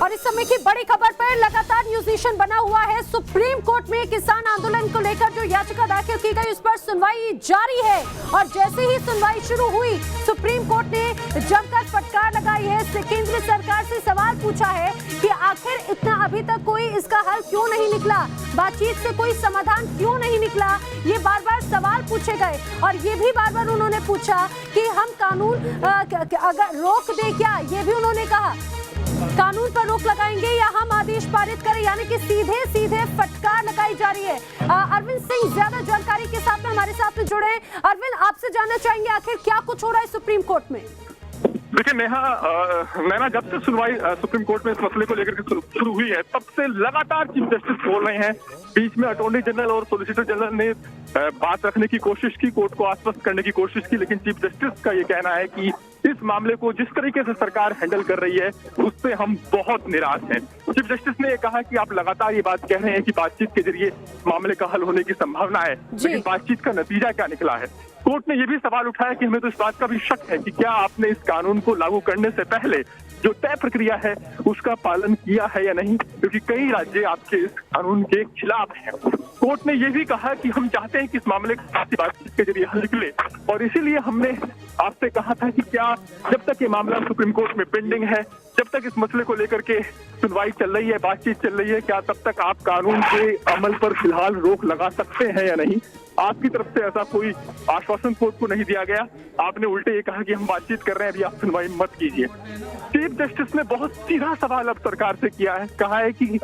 और इस समय की बड़ी खबर पर लगातार न्यूज नेशन बना हुआ है। सुप्रीम कोर्ट में किसान आंदोलन को लेकर जो याचिका दाखिल की गई उस पर सुनवाई जारी है और जैसे ही सुनवाई शुरू हुई सुप्रीम कोर्ट ने जमकर फटकार लगाई है। केंद्र सरकार से सवाल पूछा है कि आखिर इतना अभी तक कोई इसका हल क्यों नहीं निकला, बातचीत से कोई समाधान क्यों नहीं निकला, ये बार बार सवाल पूछे गए और ये भी बार बार उन्होंने पूछा कि हम कानून अगर रोक दे क्या, ये भी उन्होंने कहा कानून पर रोक लगाएंगे या हम आदेश पारित करें, यानी कि सीधे सीधे फटकार लगाई जा रही है। अरविंद सिंह ज्यादा जानकारी के साथ में हमारे साथ में जुड़े हैं। अरविंद, आपसे जानना चाहेंगे आखिर क्या कुछ हो रहा है सुप्रीम कोर्ट में? देखिए नैना, जब से सुनवाई सुप्रीम कोर्ट में इस मसले को लेकर के शुरू हुई है तब से लगातार चीफ जस्टिस बोल रहे हैं। बीच में अटॉर्नी जनरल और सोलिसिटर जनरल ने बात रखने की कोशिश की, कोर्ट को आश्वस्त करने की कोशिश की, लेकिन चीफ जस्टिस का ये कहना है कि इस मामले को जिस तरीके से सरकार हैंडल कर रही है उससे हम बहुत निराश हैं। चीफ जस्टिस ने कहा कि आप लगातार ये बात कह रहे हैं कि बातचीत के जरिए मामले का हल होने की संभावना है, लेकिन बातचीत का नतीजा क्या निकला है? कोर्ट ने यह भी सवाल उठाया कि हमें तो इस बात का भी शक है कि क्या आपने इस कानून को लागू करने से पहले जो तय प्रक्रिया है उसका पालन किया है या नहीं, क्योंकि कई राज्य आपके इस कानून के खिलाफ हैं। कोर्ट ने यह भी कहा कि हम चाहते हैं कि इस मामले का बातचीत के जरिए हल निकले और इसीलिए हमने आपसे कहा था कि क्या जब तक ये मामला सुप्रीम कोर्ट में पेंडिंग है, जब तक इस मसले को लेकर के सुनवाई चल रही है, बातचीत चल रही है, क्या तब तक आप कानून के अमल पर फिलहाल रोक लगा सकते हैं या नहीं? आपकी तरफ से ऐसा कोई आश्वासन कोर्ट को नहीं दिया गया। आपने उल्टे ये कहा कि हम बातचीत कर रहे हैं, अभी आप सुनवाई मत कीजिए। चीफ जस्टिस ने बहुत सीधा सवाल अब सरकार से किया है, कहा है कि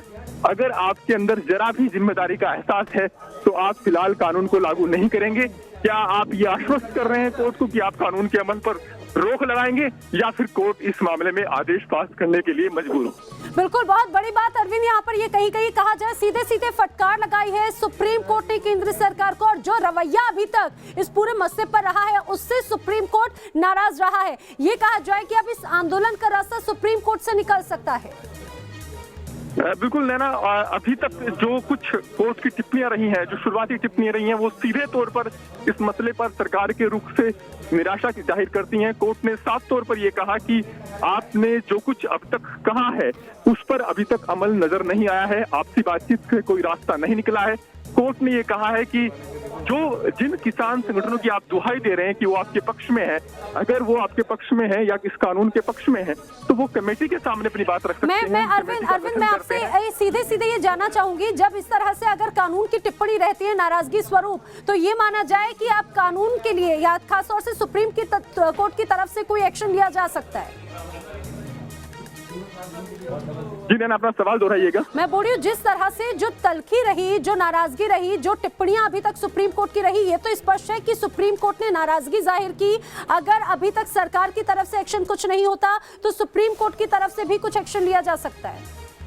अगर आपके अंदर जरा भी जिम्मेदारी का एहसास है तो आप फिलहाल कानून को लागू नहीं करेंगे। क्या आप ये आश्वस्त कर रहे हैं कोर्ट को कि आप कानून के अमल पर रोक लगाएंगे या फिर कोर्ट इस मामले में आदेश पास करने के लिए मजबूर हो? बिल्कुल, बहुत बड़ी बात अरविंद, यहाँ पर ये कहीं कहीं कहा जाए सीधे सीधे फटकार लगाई है सुप्रीम कोर्ट ने केंद्र सरकार को और जो रवैया अभी तक इस पूरे मसले पर रहा है उससे सुप्रीम कोर्ट नाराज रहा है। ये कहा जाए कि अब इस आंदोलन का रास्ता सुप्रीम कोर्ट से निकल सकता है। बिल्कुल नैना, अभी तक जो कुछ कोर्ट की टिप्पणियां रही हैं, जो शुरुआती टिप्पणियां रही हैं, वो सीधे तौर पर इस मसले पर सरकार के रुख से निराशा की जाहिर करती हैं। कोर्ट ने साफ तौर पर यह कहा कि आपने जो कुछ अब तक कहा है उस पर अभी तक अमल नजर नहीं आया है, आपसी बातचीत से कोई रास्ता नहीं निकला है। कोर्ट ने ये कहा है कि जिन किसान संगठनों की आप दुहाई दे रहे हैं कि वो आपके पक्ष में है, अगर वो आपके पक्ष में है या इस कानून के पक्ष में है तो वो कमेटी के सामने अपनी बात रख सकते हैं। अरविंद, मैं आपसे सीधे सीधे ये जानना चाहूंगी, जब इस तरह से अगर कानून की टिप्पणी रहती है नाराजगी स्वरूप, तो ये माना जाए कि आप कानून के लिए या खासतौर से सुप्रीम कोर्ट की तरफ से कोई एक्शन लिया जा सकता है? जी नैना, अपना सवाल दोहराइएगा। मैं बोल रही हूँ जिस तरह से जो तलखी रही, जो नाराजगी रही, जो टिप्पणियां अभी तक सुप्रीम कोर्ट की रही, ये तो स्पष्ट है कि सुप्रीम कोर्ट ने नाराजगी जाहिर की। अगर अभी तक सरकार की तरफ से एक्शन कुछ नहीं होता तो सुप्रीम कोर्ट की तरफ से भी कुछ एक्शन लिया जा सकता है,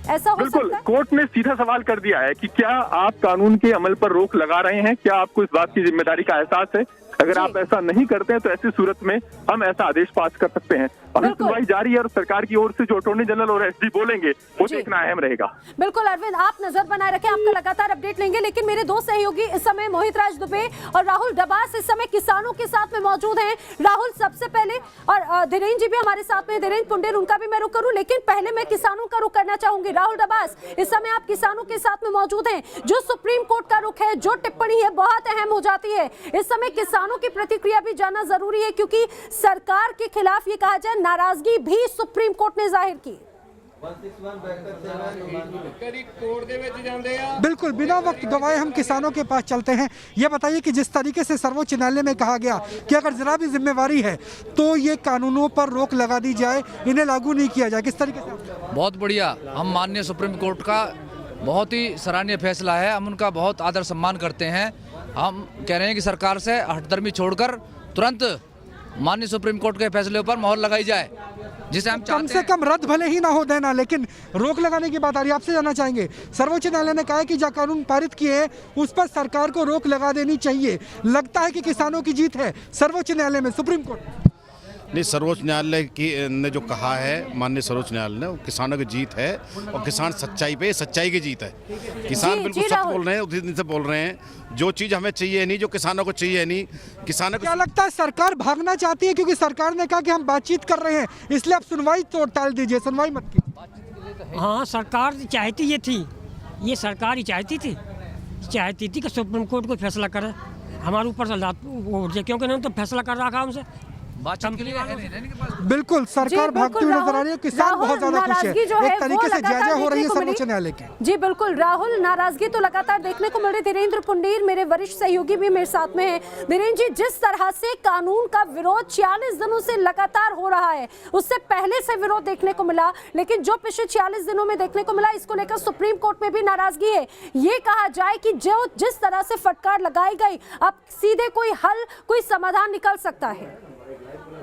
ऐसा हो सकता है? बिल्कुल, कोर्ट ने सीधा सवाल कर दिया है कि क्या आप कानून के अमल पर रोक लगा रहे हैं, क्या आपको इस बात की जिम्मेदारी का एहसास है? अगर आप ऐसा नहीं करते हैं तो ऐसी सूरत में हम ऐसा आदेश पास कर सकते हैं। अभी सुनवाई जारी है और सरकार की ओर से जो अटॉर्नी जनरल और एसडी बोलेंगे वो देखना अहम रहेगा। बिल्कुल अरविंद, आप नजर बनाए रखें, आपका लगातार अपडेट लेंगे। लेकिन मेरे दो सहयोगी इस समय मोहित राज दुबे और राहुल डबास इस समय किसानों के साथ में मौजूद हैं। राहुल, सबसे पहले, और धीरेन्द्र जी भी हमारे साथ में, धीरेन्द्र पुंडेर, उनका भी मैं रुख करूं, लेकिन पहले मैं किसानों का रुख करना चाहूंगी। राहुल डबास, इस समय आप किसानों के साथ में मौजूद हैं। जो सुप्रीम कोर्ट का रुख है, जो टिप्पणी है, बहुत अहम हो जाती है। इस समय किसानों की प्रतिक्रिया भी जानना जरूरी है क्योंकि सरकार के खिलाफ ये कहा जाए नाराजगी भी सुप्रीम कोर्ट ने जाहिर की। बिल्कुल, बिना वक्त गवाए हम किसानों के पास चलते हैं। ये बताइए कि जिस तरीके से सर्वोच्च न्यायालय में कहा गया कि अगर जरा भी जिम्मेवारी है तो ये कानूनों पर रोक लगा दी जाए, इन्हें लागू नहीं किया जाए, किस तरीके से? बहुत बढ़िया, हम माननीय सुप्रीम कोर्ट का बहुत ही सराहनीय फैसला है, हम उनका बहुत आदर सम्मान करते हैं। हम कह रहे हैं कि सरकार से हठधर्मी छोड़कर तुरंत माननीय सुप्रीम कोर्ट के फैसले पर मोहर लगाई जाए, जिसे हम कम से कम रद्द भले ही ना हो देना, लेकिन रोक लगाने की बात आ रही है। आपसे जानना चाहेंगे, सर्वोच्च न्यायालय ने कहा है कि जो कानून पारित किए हैं उस पर सरकार को रोक लगा देनी चाहिए। लगता है कि किसानों की जीत है सर्वोच्च न्यायालय में, सुप्रीम कोर्ट नहीं, सर्वोच्च न्यायालय की ने जो कहा है, माननीय सर्वोच्च न्यायालय ने, वो किसानों की जीत है और किसान सच्चाई पे, सच्चाई की जीत है। किसान बिल्कुल सच बोल रहे हैं, उसी दिन से बोल रहे हैं। जो चीज़ हमें चाहिए नहीं, जो किसानों को चाहिए नहीं, किसानों को क्या लगता है सरकार भागना चाहती है? क्योंकि सरकार ने कहा कि हम बातचीत कर रहे हैं, इसलिए आप सुनवाई तो टाल दीजिए, सुनवाई मत कीजिए। हाँ, सरकार चाहती ये थी, ये सरकार ही चाहती थी कि सुप्रीम कोर्ट को फैसला करे हमारे ऊपर से क्योंकि उन्होंने तो फैसला कर रखा हमसे। बातचीत के लिए है नहीं इनके पास। बिल्कुल सरकार भागती हुई नजर आ रही है, किसान बहुत ज्यादा खुश है, एक तरीके से जय जय हो रही है सर्वोच्च न्यायालय की। जी बिल्कुल राहुल, नाराजगी तो लगातार देखने को मिल रही। धीरेन्द्र पुंडीर मेरे वरिष्ठ सहयोगी भी मेरे साथ में है। धीरेन्द्र जी, जिस तरह से कानून का विरोध 46 दिनों से लगातार हो रहा है, उससे पहले से विरोध देखने को मिला, लेकिन जो पिछले 46 दिनों में देखने को मिला, इसको लेकर सुप्रीम कोर्ट में भी नाराजगी है। ये कहा जाए कि जो जिस तरह से फटकार लगाई गई, अब सीधे कोई हल, कोई समाधान निकल सकता है।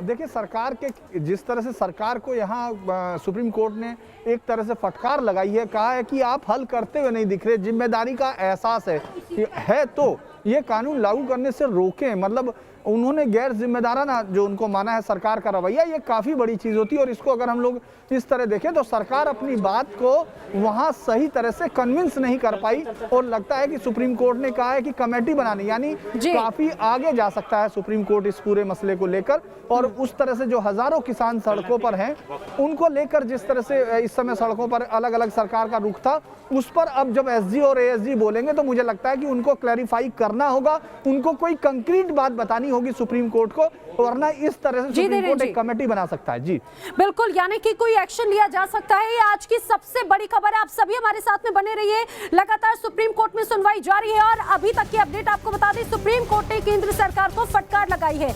देखिए, सरकार के जिस तरह से सरकार को यहाँ सुप्रीम कोर्ट ने एक तरह से फटकार लगाई है, कहा है कि आप हल करते हुए नहीं दिख रहे, जिम्मेदारी का एहसास है तो ये कानून लागू करने से रोकें। मतलब उन्होंने गैर जिम्मेदाराना जो उनको माना है सरकार का रवैया, ये काफ़ी बड़ी चीज़ होती है। और इसको अगर हम लोग इस तरह देखें तो सरकार अपनी बात को वहाँ सही तरह से कन्विंस नहीं कर पाई, और लगता है कि सुप्रीम कोर्ट ने कहा है कि कमेटी बनानी, यानी काफ़ी आगे जा सकता है सुप्रीम कोर्ट इस पूरे मसले को लेकर। और उस तरह से जो हज़ारों किसान सड़कों पर हैं, उनको लेकर जिस तरह से इस समय सड़कों पर अलग अलग सरकार का रुख था, उस पर अब जब एसजी और एएसजी बोलेंगे तो मुझे लगता है कि उनको क्लैरिफाई करना होगा, उनको कोई कंक्रीट बात बतानी होगी सुप्रीम कोर्ट को, वरना इस तरह से सुप्रीम कोर्ट एक कमेटी बना सकता है। जी बिल्कुल, यानी कि कोई एक्शन लिया जा सकता है। ये आज की सबसे बड़ी खबर है। आप सभी हमारे साथ में बने रहिए। लगातार सुप्रीम कोर्ट में सुनवाई जारी है और अभी तक की अपडेट आपको बता दें, सुप्रीम कोर्ट ने केंद्र सरकार को फटकार लगाई है।